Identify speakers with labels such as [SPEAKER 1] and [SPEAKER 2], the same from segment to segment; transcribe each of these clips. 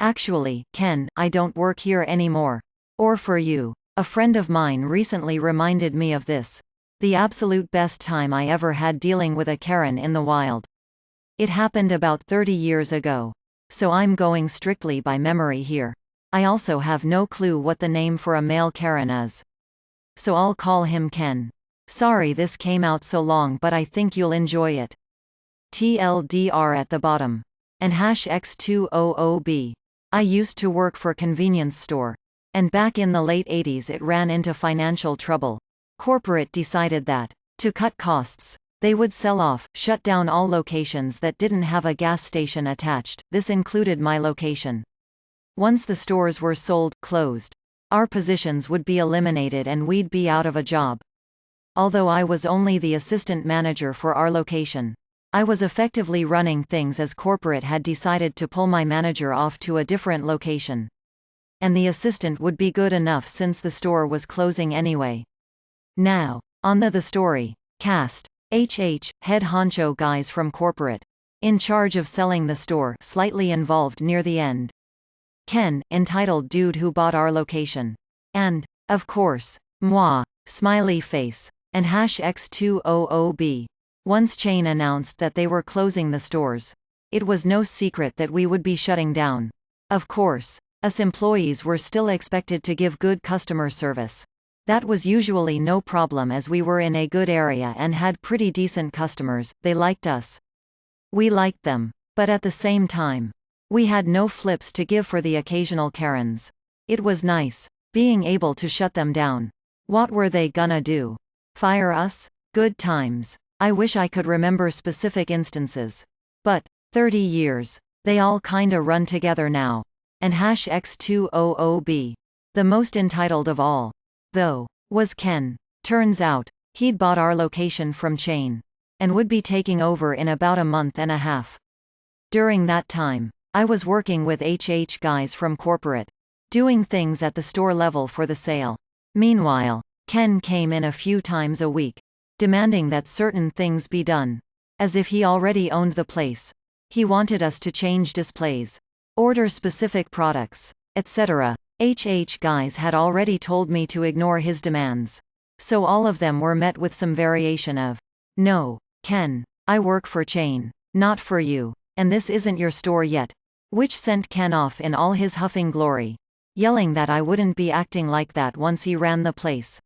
[SPEAKER 1] Actually, Ken, I don't work here anymore. Or for you. A friend of mine recently reminded me of this. The absolute best time I ever had dealing with a Karen in the wild. It happened about 30 years ago. So I'm going strictly by memory here. I also have no clue what the name for a male Karen is. So I'll call him Ken. Sorry this came out so long, but I think you'll enjoy it. TLDR at the bottom. And #X200B. I used to work for a convenience store. And back in the late 80s it ran into financial trouble. Corporate decided that, to cut costs, they would sell off, shut down all locations that didn't have a gas station attached. This included my location. Once the stores were sold, closed, our positions would be eliminated and we'd be out of a job. Although I was only the assistant manager for our location, I was effectively running things as corporate had decided to pull my manager off to a different location. And the assistant would be good enough since the store was closing anyway. Now, on the story. Cast. Head honcho guys from corporate. In charge of selling the store, slightly involved near the end. Ken, entitled dude who bought our location. And, of course, moi, smiley face. And #X200B. Once chain announced that they were closing the stores, it was no secret that we would be shutting down. Of course, us employees were still expected to give good customer service. That was usually no problem as we were in a good area and had pretty decent customers. They liked us. We liked them. But at the same time, we had no flips to give for the occasional Karens. It was nice, being able to shut them down. What were they gonna do? Fire us? Good times. I wish I could remember specific instances. But, 30 years, they all kinda run together now. And #X200B. The most entitled of all, though, was Ken. Turns out, he'd bought our location from chain. And would be taking over in about a month and a half. During that time, I was working with guys from corporate, doing things at the store level for the sale. Meanwhile, Ken came in a few times a week, demanding that certain things be done. As if he already owned the place. He wanted us to change displays, order specific products, etc. Guys had already told me to ignore his demands. So all of them were met with some variation of, "No, Ken, I work for chain, not for you, and this isn't your store yet," which sent Ken off in all his huffing glory, yelling that I wouldn't be acting like that once he ran the place.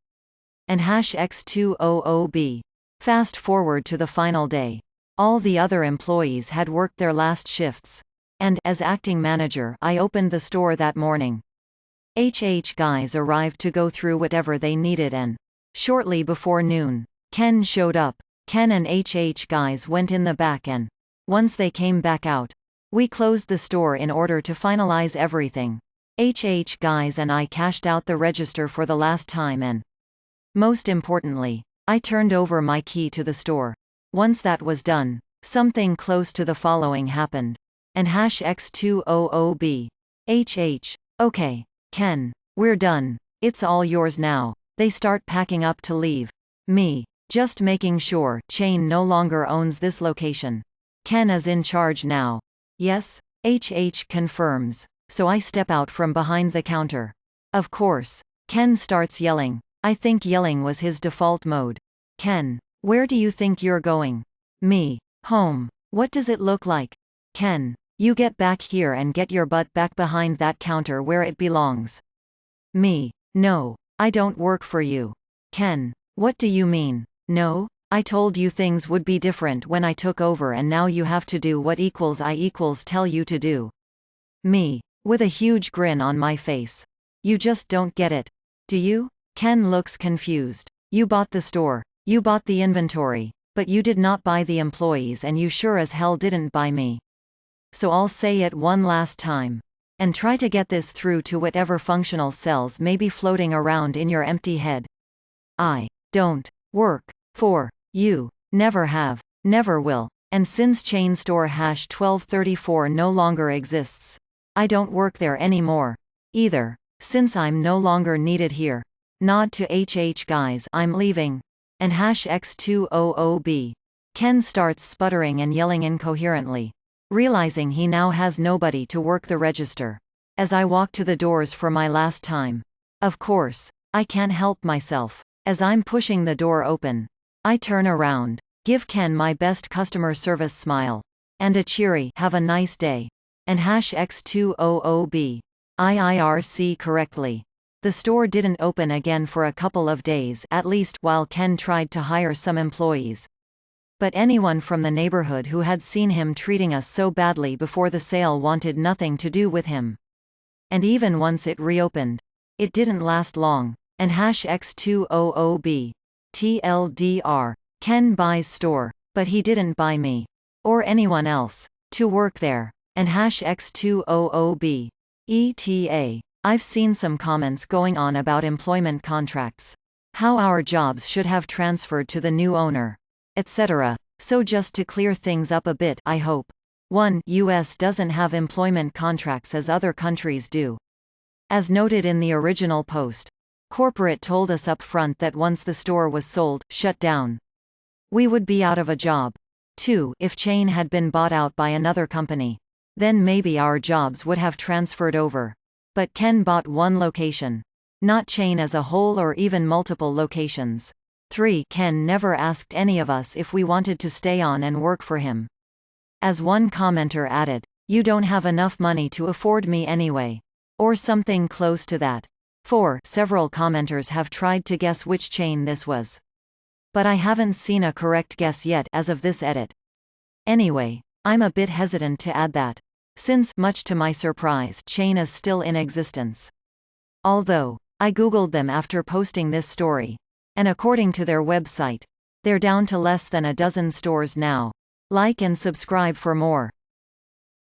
[SPEAKER 1] And #X200B. Fast forward to the final day. All the other employees had worked their last shifts. And, as acting manager, I opened the store that morning. Guys arrived to go through whatever they needed and, shortly before noon, Ken showed up. Ken and guys went in the back and, once they came back out, we closed the store in order to finalize everything. Guys and I cashed out the register for the last time and, most importantly, I turned over my key to the store. Once that was done, something close to the following happened. And #X200B. Okay, Ken, we're done. It's all yours now. They start packing up to leave. Me, just making sure chain no longer owns this location. Ken is in charge now. Yes, confirms. So I step out from behind the counter. Of course, Ken starts yelling. I think yelling was his default mode. Ken, where do you think you're going? Me, home. What does it look like? Ken, you get back here and get your butt back behind that counter where it belongs. Me, no, I don't work for you. Ken, what do you mean? No, I told you things would be different when I took over and now you have to do what I tell you to do. Me, with a huge grin on my face. You just don't get it. Do you? Ken looks confused. You bought the store. You bought the inventory. But you did not buy the employees and you sure as hell didn't buy me. So I'll say it one last time. And try to get this through to whatever functional cells may be floating around in your empty head. I don't work for you. Never have. Never will. And since chain store #1234 no longer exists, I don't work there anymore. Either. Since I'm no longer needed here. Nod to guys, I'm leaving. And #X200B. Ken starts sputtering and yelling incoherently, realizing he now has nobody to work the register. as I walk to the doors for my last time. Of course, I can't help myself. As I'm pushing the door open, I turn around, give Ken my best customer service smile, and a cheery "Have a nice day," and #X200B. IIRC correctly. The store didn't open again for a couple of days at least while Ken tried to hire some employees. But anyone from the neighborhood who had seen him treating us so badly before the sale wanted nothing to do with him. And even once it reopened, it didn't last long, and #X200B. TLDR. Ken buys store, but he didn't buy me. Or anyone else. To work there. And #X200B. ETA. I've seen some comments going on about employment contracts. How our jobs should have transferred to the new owner. Etc. So just to clear things up a bit, I hope. 1. US doesn't have employment contracts as other countries do. As noted in the original post, corporate told us up front that once the store was sold, shut down, we would be out of a job. 2. If chain had been bought out by another company, then maybe our jobs would have transferred over. But Ken bought one location. Not chain as a whole or even multiple locations. 3. Ken never asked any of us if we wanted to stay on and work for him. As one commenter added, "You don't have enough money to afford me anyway." Or something close to that. 4. Several commenters have tried to guess which chain this was. But I haven't seen a correct guess yet as of this edit. Anyway, I'm a bit hesitant to add that, since, much to my surprise, chain is still in existence. Although, I googled them after posting this story, and according to their website, they're down to less than a dozen stores now. Like and subscribe for more.